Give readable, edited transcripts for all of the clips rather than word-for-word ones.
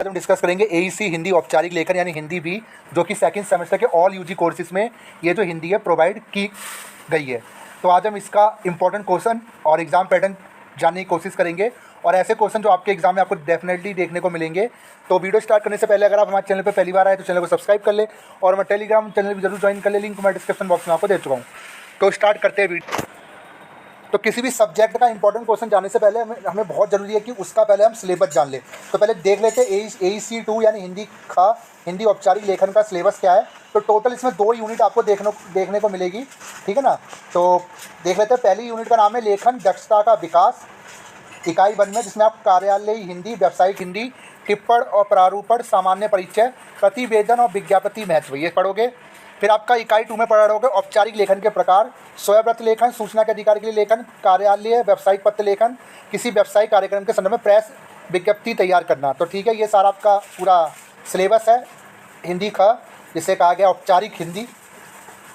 हम डिस्कस करेंगे एईसी हिंदी औपचारिक लेखन यानी हिंदी भी, जो कि सेकंड सेमेस्टर के ऑल यूजी कोर्सेज में ये जो हिंदी है प्रोवाइड की गई है। तो आज हम इसका इंपॉर्टेंट क्वेश्चन और एग्जाम पैटर्न जानने की कोशिश करेंगे और ऐसे क्वेश्चन जो आपके एग्जाम में आपको डेफिनेटली देखने को मिलेंगे। तो वीडियो स्टार्ट करने से पहले अगर आप हमारे चैनल पर पहली बार आए तो चैनल को सब्सक्राइब कर ले और मैं टेलीग्राम चैनल भी जरूर ज्वाइन कर ले, लिंक मैं डिस्क्रिप्शन बॉक्स में आपको दे चुका हूँ। तो स्टार्ट करते हैं वीडियो। तो किसी भी सब्जेक्ट का इंपॉर्टेंट क्वेश्चन जानने से पहले हमें बहुत ज़रूरी है कि उसका पहले हम सिलेबस जान लें। तो पहले देख लेते हैं AEC 2 यानी हिंदी औपचारिक लेखन का सिलेबस क्या है। तो टोटल इसमें 2 यूनिट आपको देखने को मिलेगी, ठीक है ना। तो देख लेते हैं। पहली यूनिट का नाम है लेखन दक्षता का विकास, इकाई 1 में, जिसमें आप कार्यालयी हिंदी, व्यावसायिक हिंदी, टिप्पण और प्रारूपण, सामान्य परिचय, प्रतिवेदन और विज्ञापति महत्व, ये पढ़ोगे। फिर आपका इकाई 2 में पढ़ रहोगे औपचारिक लेखन के प्रकार, स्वयंव्रत लेखन, सूचना के अधिकार के लिए लेखन, कार्यालय व्यावसायिक पत्र लेखन, किसी व्यावसायिक कार्यक्रम के संदर्भ में प्रेस विज्ञप्ति तैयार करना। तो ठीक है, ये सारा आपका पूरा सिलेबस है हिंदी का, जिसे कहा गया औपचारिक हिंदी।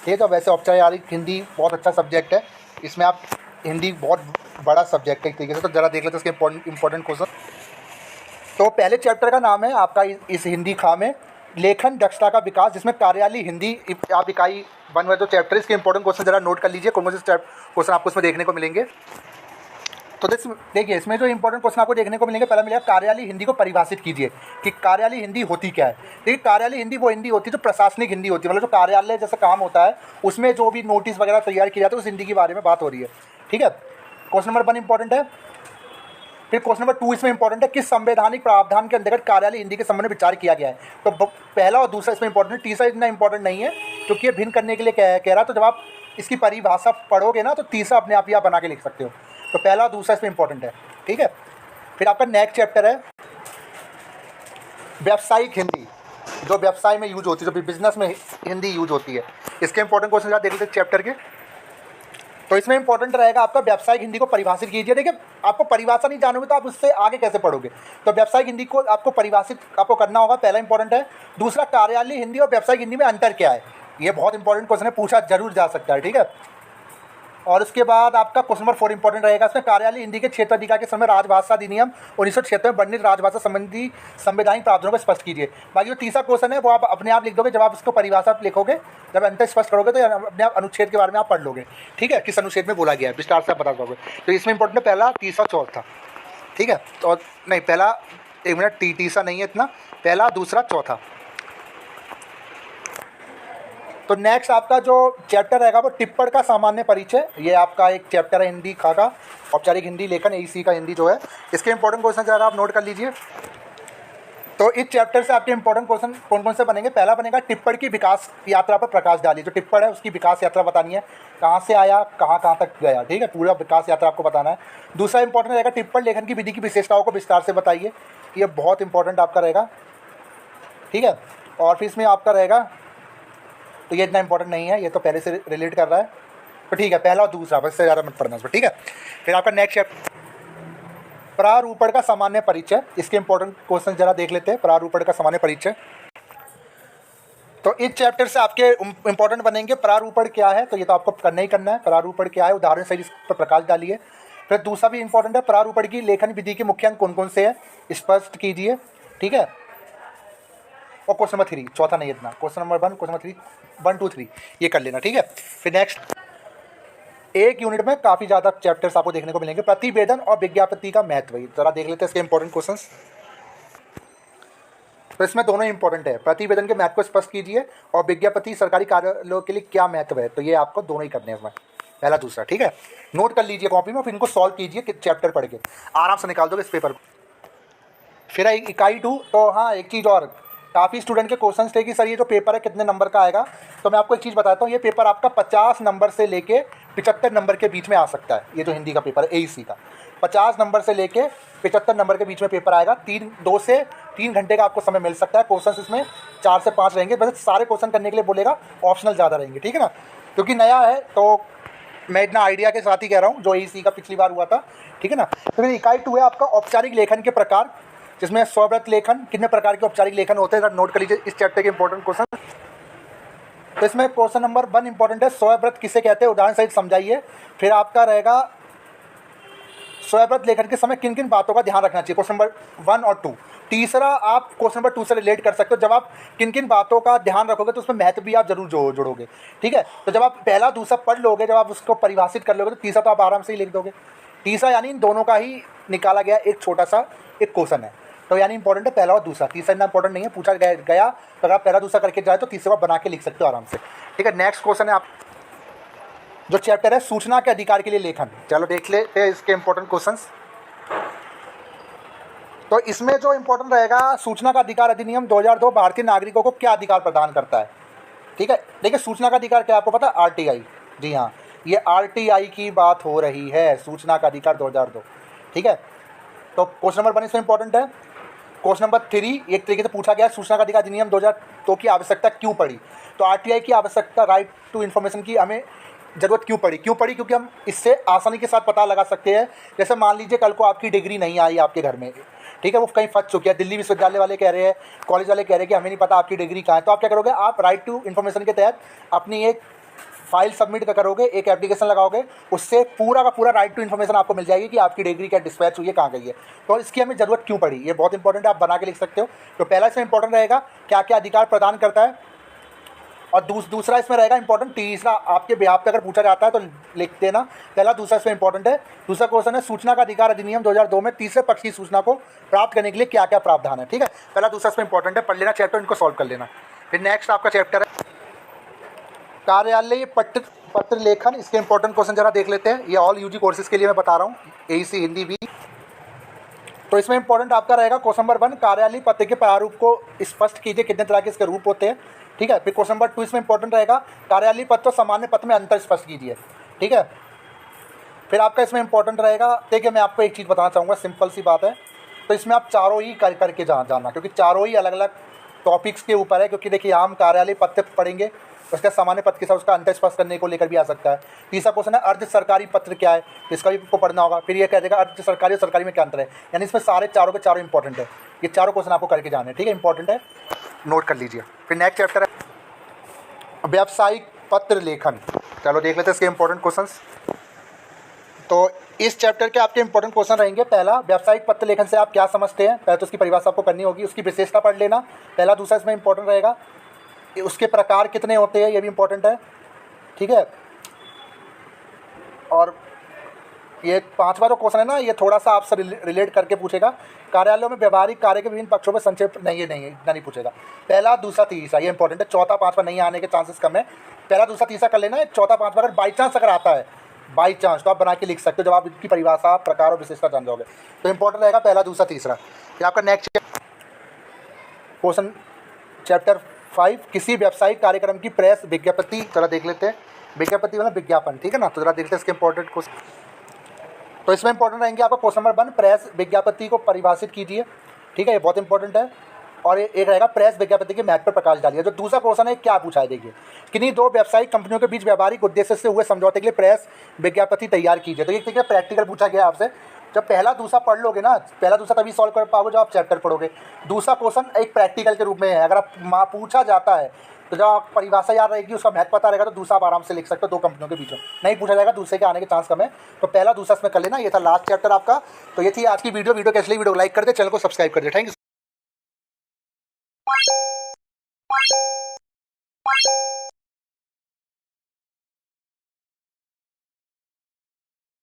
ठीक है, वैसे औपचारिक हिंदी बहुत अच्छा सब्जेक्ट है, इसमें आप हिंदी बहुत बड़ा सब्जेक्ट है एक तरीके से। तो ज़रा देख लेते हैं इसके इंपॉर्टेंट क्वेश्चन। तो पहले चैप्टर का नाम है आपका इस हिंदी खा में लेखन दक्षता का विकास, जिसमें कार्यालयी हिंदी आप इकाई 1 में जो चैप्टर, इसके इंपॉर्टेंट क्वेश्चन जरा नोट कर लीजिए, कौन से क्वेश्चन आपको इसमें देखने को मिलेंगे। तो देखिए, इसमें जो इंपॉर्टेंट क्वेश्चन आपको देखने को मिलेंगे, पहला मिलेगा कार्यालयी हिंदी को परिभाषित कीजिए कि कार्यालयी हिंदी होती क्या है। देखिए, कार्यालयी हिंदी वो हिंदी होती है जो प्रशासनिक हिंदी होती है, मतलब जो कार्यालय जैसा काम होता है उसमें जो भी नोटिस वगैरह तैयार किया जाता है उस हिंदी के बारे में बात हो रही है। ठीक है, क्वेश्चन नंबर 1 इंपॉर्टेंट है। फिर क्वेश्चन नंबर 2 इसमें इंपॉर्टेंट है, किस संवैधानिक प्रावधान के अंतर्गत कार्यालय हिंदी के संबंध में विचार किया गया है। तो पहला और दूसरा इसमें इंपॉर्टेंट है, तीसरा इतना इंपॉर्टेंट नहीं है क्योंकि ये भिन्न करने के लिए कह रहा है। तो जब आप इसकी परिभाषा पढ़ोगे ना तो तीसरा अपने आप ही आप बना के लिख सकते हो। तो पहला और दूसरा इसमें इंपॉर्टेंट है, ठीक है। फिर आपका नेक्स्ट चैप्टर है व्यावसायिक हिंदी, जो व्यवसाय में यूज होती है, जो बिजनेस में हिंदी यूज होती है। इसके इंपॉर्टेंट क्वेश्चन देख लेते चैप्टर के। तो इसमें इंपॉर्टेंट रहेगा आपका व्यावसायिक हिंदी को परिभाषित कीजिए। देखिए, आपको परिभाषा नहीं जानोगे तो आप उससे आगे कैसे पढ़ोगे। तो व्यावसायिक हिंदी को आपको परिभाषित करना होगा, पहला इंपॉर्टेंट है। दूसरा, कार्यालयी हिंदी और व्यावसायिक हिंदी में अंतर क्या है, ये बहुत इंपॉर्टेंट क्वेश्चन है, पूछा जरूर जा सकता है, ठीक है। और उसके बाद आपका क्वेश्चन नंबर 4 इंपॉर्टेंट रहेगा, इसमें कार्यालयी हिंदी के क्षेत्राधिकार के समय राजभाषा अधिनियम 1976 में वर्णित राजभाषा संबंधी संवैधानिक प्रावधानों को स्पष्ट कीजिए। बाकी जो तीसरा क्वेश्चन है वो आप अपने आप लिख दोगे, जब आप इसको परिभाषा लिखोगे, जब अंतर स्पष्ट करोगे तो अपने आप अनुच्छेद के बारे में आप पढ़ लोगे, ठीक है, किस अनुच्छेद में बोला गया है विस्तार से आप बता दोगे। तो इसमें इंपॉर्टेंट है पहला, तीसरा, चौथा, ठीक है। तो नहीं, पहला, एक मिनट, तीसरा नहीं है इतना, पहला, दूसरा, चौथा। तो नेक्स्ट आपका जो चैप्टर रहेगा वो टिप्पण का सामान्य परिचय, ये आपका एक चैप्टर है हिंदी खा का, औपचारिक हिंदी लेखन AEC का हिंदी जो है। इसके इंपॉर्टेंट क्वेश्चन जरा आप नोट कर लीजिए। तो इस चैप्टर से आपके इंपॉर्टेंट क्वेश्चन कौन कौन से बनेंगे। पहला बनेगा टिप्पण की विकास यात्रा पर प्रकाश डालिए। जो टिप्पण है उसकी विकास यात्रा बतानी है, कहाँ से आया कहाँ तक गया, ठीक है, पूरा विकास यात्रा आपको बताना है। दूसरा इंपॉर्टेंट रहेगा टिप्पण लेखन की विधि की विशेषताओं को विस्तार से बताइए, ये बहुत इंपॉर्टेंट आपका रहेगा, ठीक है। और फिर इसमें आपका रहेगा, तो ये इतना इंपॉर्टेंट नहीं है, ये तो पहले से रिलेट कर रहा है, तो ठीक है, पहला और दूसरा, बस से ज़्यादा मत पढ़ना इसमें, ठीक है। फिर आपका नेक्स्ट चैप्टर प्रारूपण का सामान्य परिचय, इसके इंपॉर्टेंट क्वेश्चन जरा देख लेते हैं। प्रारूपण का सामान्य परिचय, तो इस चैप्टर से आपके इंपॉर्टेंट बनेंगे प्रारूपण क्या है, तो ये तो आपको करना ही करना है, प्रारूपण क्या है, उदाहरण सहित इस पर प्रकाश डालिए। फिर दूसरा भी इंपॉर्टेंट है, प्रारूपण की लेखन विधि के मुख्य अंग कौन कौन से हैं, स्पष्ट कीजिए, ठीक है। और क्वेश्चन नंबर 3, चौथा नहीं इतना, क्वेश्चन नंबर 1, क्वेश्चन नंबर 3, 1, 2, 3 ये कर लेना, ठीक है। फिर नेक्स्ट एक यूनिट में काफ़ी ज़्यादा चैप्टर्स आपको देखने को मिलेंगे, प्रतिवेदन और विज्ञापति का महत्व, जरा देख लेते हैं इसके इंपॉर्टेंट क्वेश्चंस। तो इसमें दोनों इंपॉर्टेंट है, प्रतिवेदन के महत्व को स्पष्ट कीजिए और विज्ञापति सरकारी कार्यालयों के लिए क्या महत्व है, तो ये आपको दोनों ही करने हैं इसमें, पहला दूसरा, ठीक है। नोट कर लीजिए कॉपी में, फिर इनको सॉल्व कीजिए चैप्टर पढ़ के, आराम से निकाल दोगे इस पेपर को। फिर इकाई 2, तो हाँ एक चीज़ और, काफ़ी स्टूडेंट के क्वेश्चन थे कि सर ये जो पेपर है कितने नंबर का आएगा। तो मैं आपको एक चीज़ बताता हूँ, ये पेपर आपका 50 नंबर से लेके 75 नंबर के बीच में आ सकता है। ये जो हिंदी का पेपर है AEC का, 50 नंबर से लेके 75 नंबर के बीच में पेपर आएगा। 2 से 3 घंटे का आपको समय मिल सकता है। क्वेश्चन इसमें 4 से 5 रहेंगे, बस सारे क्वेश्चन करने के लिए बोलेगा, ऑप्शनल ज़्यादा रहेंगे, ठीक है ना, क्योंकि नया है तो मैं इतना आइडिया के साथ ही कह रहा हूँ, जो AEC का पिछली बार हुआ था, ठीक है ना। तो फिर इकाई 2 है आपका औपचारिक लेखन के प्रकार, जिसमें स्वव्रत लेखन, कितने प्रकार के औपचारिक लेखन होते हैं, नोट कर लीजिए इस चैप्टर के इंपॉर्टेंट क्वेश्चन। तो इसमें क्वेश्चन नंबर 1 इंपॉर्टेंट है, स्वव्रत किसे कहते हैं, उदाहरण सहित समझाइए। फिर आपका रहेगा स्वयंव्रत लेखन के समय किन किन बातों का ध्यान रखना चाहिए, क्वेश्चन नंबर 1 और 2। तीसरा, आप क्वेश्चन नंबर 2 से रिलेट कर सकते हो, जब आप किन किन बातों का ध्यान रखोगे तो उसमें महत्व भी आप जरूर जोड़ोगे। ठीक है, तो जब आप पहला दूसरा पढ़ लोगे, जब आप उसको परिभाषित कर लोगे, तो तीसरा तो आप आराम से ही लिख दोगे। तीसरा यानी इन दोनों का ही निकाला गया एक छोटा सा एक क्वेश्चन है, तो यानी इंपॉर्टेंट है पहला और दूसरा, तीसरा इतना इंपॉर्टेंट नहीं है। पूछा गया तो अगर आप पहला दूसरा करके जाए तो तीसरा बार बना के लिख सकते हो आराम से। ठीक है, नेक्स्ट क्वेश्चन है आप जो चैप्टर है सूचना के अधिकार के लिए लेखन। चलो देख लेते हैं इसके इंपॉर्टेंट क्वेश्चंस। तो इसमें जो इंपॉर्टेंट रहेगा, सूचना का अधिकार अधिनियम 2002 भारतीय नागरिकों को क्या अधिकार प्रदान करता है। ठीक है, देखिए सूचना का अधिकार क्या आपको पता है, आरटीआई। जी हाँ, ये आरटीआई की बात हो रही है, सूचना का अधिकार 2002। ठीक है, तो क्वेश्चन नंबर 1 इसमें इंपॉर्टेंट है। क्वेश्चन नंबर 3 एक तरीके से पूछा गया, सूचना का अधिकार अधिनियम 2002 की आवश्यकता क्यों पड़ी। तो आरटीआई की आवश्यकता, राइट टू इन्फॉर्मेशन की हमें ज़रूरत क्यों पड़ी, क्योंकि हम इससे आसानी के साथ पता लगा सकते हैं। जैसे मान लीजिए कल को आपकी डिग्री नहीं आई आपके घर में, ठीक है, वो कहीं फंस चुकी है, दिल्ली विश्वविद्यालय वाले कह रहे हैं, कॉलेज वाले कह रहे हैं कि हमें नहीं पता आपकी डिग्री कहाँ है, तो आप क्या करोगे, आप राइट टू इन्फॉर्मेशन के तहत अपनी एक फाइल सबमिट करोगे, एक एप्लीकेशन लगाओगे, उससे पूरा का पूरा राइट टू इन्फॉर्मेशन आपको मिल जाएगी कि आपकी डिग्री क्या डिस्पैच हुई है, कहाँ गई है। तो इसकी हमें ज़रूरत क्यों पड़ी, ये बहुत इंपॉर्टेंट है, आप बना के लिख सकते हो। तो पहला इसमें इंपॉर्टेंट रहेगा क्या क्या अधिकार प्रदान करता है, और दूसरा इसमें रहेगा इंपॉर्टेंट, तीसरा आपके बिहाफ पे अगर पूछा जाता है तो लिख देना। पहला दूसरा इसमें इंपॉर्टेंट है। दूसरा क्वेश्चन है सूचना का अधिकार अधिनियम 2002 में तीसरे पक्ष की सूचना को प्राप्त करने के लिए क्या क्या प्रावधान है। ठीक है, पहला दूसरा इसमें इंपॉर्टेंट है, पढ़ लेना चैप्टर, इनको सॉल्व कर लेना। फिर नेक्स्ट आपका चैप्टर है कार्यालय पत्र लेखन। इसके इंपॉर्टेंट क्वेश्चन जरा देख लेते हैं, ये ऑल यूजी कोर्सेज के लिए मैं बता रहा हूँ, एईसी हिंदी भी। तो इसमें इंपॉर्टेंट आपका रहेगा क्वेश्चन नंबर 1, कार्यालय पत्र के प्रारूप को स्पष्ट कीजिए, कितने तरह के इसके रूप होते हैं। ठीक है, फिर क्वेश्चन नंबर 2 इसमें इंपॉर्टेंट रहेगा कार्यालय पत्र और सामान्य पत्र में अंतर स्पष्ट कीजिए। ठीक है, फिर आपका इसमें इंपॉर्टेंट रहेगा, देखिए मैं आपको एक चीज़ बताना चाहूँगा, सिंपल सी बात है। तो इसमें आप चारों ही करके जाना, क्योंकि चारों ही अलग अलग टॉपिक्स के ऊपर है। क्योंकि देखिए हम कार्यालय पत्र पढ़ेंगे, उसका सामान्य पत्र के साथ उसका अंतर स्पष्ट करने को लेकर भी आ सकता है। तीसरा क्वेश्चन है अर्ध सरकारी पत्र क्या है, इसका भी आपको पढ़ना होगा। फिर ये कह देगा अर्ध सरकारी और सरकारी में क्या अंतर है, यानी इसमें सारे चारों के चारों इंपॉर्टेंट है। ये चारों क्वेश्चन आपको करके जाने हैं, ठीक है, इंपॉर्टेंट है, नोट कर लीजिए। फिर नेक्स्ट चैप्टर है व्यावसायिक पत्र लेखन। चलो देख लेते हैं इसके इंपॉर्टेंट क्वेश्चंस। तो इस चैप्टर के आपके इंपॉर्टेंट क्वेश्चन रहेंगे, पहला व्यावसायिक पत्र लेखन से आप क्या समझते हैं, पहले तो उसकी परिभाषा आपको करनी होगी, उसकी विशेषता पढ़ लेना पहला। दूसरा इसमें इंपॉर्टेंट रहेगा उसके प्रकार कितने होते हैं, ये भी इंपॉर्टेंट है। ठीक है, और ये 5वां जो क्वेश्चन है ना, ये थोड़ा सा आपसे रिलेट करके पूछेगा, कार्यालयों में व्यवहारिक कार्य के विभिन्न पक्षों में संक्षेप नहीं इतना नहीं पूछेगा। पहला दूसरा तीसरा ये इंपॉर्टेंट है, चौथा पांचवा नहीं आने के चांसेस कम है। पहला दूसरा तीसरा कर लेना है, चौथा पांचवा अगर बाई चांस अगर आता है, बाई चांस, तो आप बना के लिख सकते हो जब आप इसकी परिभाषा प्रकार और विशेषता जान जाओगे। तो इंपॉर्टेंट रहेगा पहला दूसरा तीसरा। फिर आपका नेक्स्ट क्वेश्चन चैप्टर 5, किसी व्यावसायिक कार्यक्रम की प्रेस विज्ञप्ति। जरा देख लेते हैं, विज्ञप्ति मतलब विज्ञापन, ठीक है ना। तो जरा देखते हैं इसके इंपॉर्टेंट क्वेश्चन। तो इसमें इंपॉर्टेंट रहेंगे आपका क्वेश्चन नंबर 1, प्रेस विज्ञप्ति को परिभाषित कीजिए। ठीक है, ये बहुत इंपॉर्टेंट है। और एक रहेगा प्रेस विज्ञप्ति के महत्व पर प्रकाश डालिए। जो दूसरा क्वेश्चन है क्या पूछा है, देखिए, किन्हीं दो व्यावसायिक कंपनियों के बीच व्यावहारिक उद्देश्य से हुए समझौते के लिए प्रेस विज्ञप्ति तैयार कीजिए। तो ये देखिए प्रैक्टिकल पूछा गया आपसे। जब पहला दूसरा पढ़ लोगे ना, पहला दूसरा तभी सॉल्व कर पाओगे जब आप चैप्टर पढ़ोगे। दूसरा क्वेश्चन एक प्रैक्टिकल के रूप में है, अगर आप पूछा जाता है तो जब आप परिभाषा याद रहेगी, उसका महत्व पता रहेगा, तो दूसरा आप आराम से लिख सकते हो। दो कंपनियों के बीच में नहीं पूछा जाएगा, दूसरे के आने के चांस कम है। तो पहला दूसरा इसमें कर लेना। ये था लास्ट चैप्टर आपका। तो ये थी आज की वीडियो कैसी लगी, वीडियो लाइक कर दे, चैनल को सब्सक्राइब कर दे। Thank you.